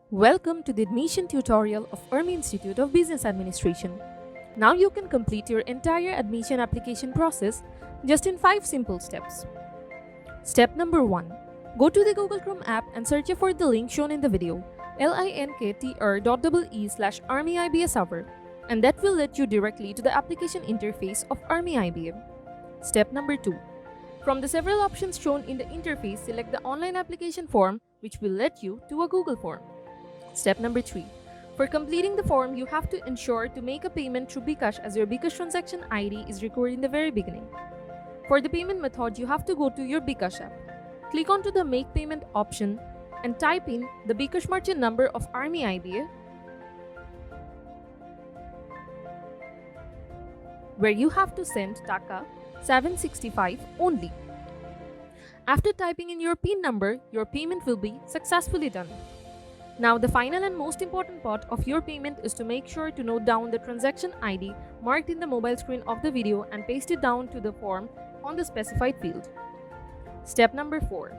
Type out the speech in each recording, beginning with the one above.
Welcome to the admission tutorial of Army Institute of Business Administration. Now you can complete your entire admission application process just in 5 simple steps. Step number 1. Go to the Google Chrome app and search for the link shown in the video, linktr.ee/Army IBA server, and that will let you directly to the application interface of Army IBA. Step number 2. From the several options shown in the interface, select the online application form, which will lead you to a Google form. Step number 3. For completing the form, you have to ensure to make a payment through Bcash as your Bcash transaction ID is recorded in the very beginning. For the payment method, you have to go to your Bcash app. Click onto the Make Payment option and type in the Bcash merchant number of Army IBA, where you have to send Taka 765 only. After typing in your PIN number, your payment will be successfully done. Now the final and most important part of your payment is to make sure to note down the transaction ID marked in the mobile screen of the video and paste it down to the form on the specified field. Step number 4.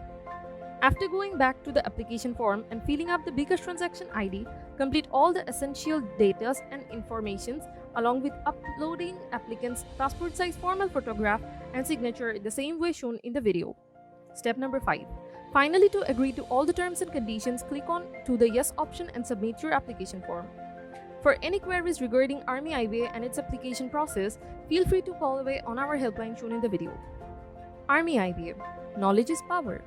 After going back to the application form and filling up the Bcash transaction ID, complete all the essential data and informations along with uploading applicant's passport size formal photograph and signature the same way shown in the video. Step number 5. Finally, to agree to all the terms and conditions, click on to the Yes option and submit your application form. For any queries regarding Army IBA and its application process, feel free to call away on our helpline shown in the video. Army IBA. Knowledge is power.